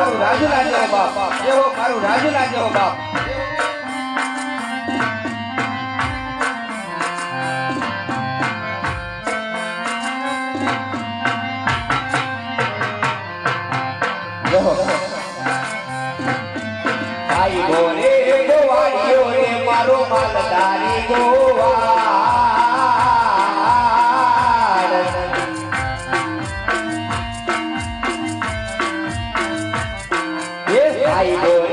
મારું રાજુલા જેવો બાપ એવો મારું રાજુલા જેવો બાપ ભાઈ ગોરે ગોવાળીઓ રે મારો માલધારી ગોવાળ એ ભાઈ ગોરે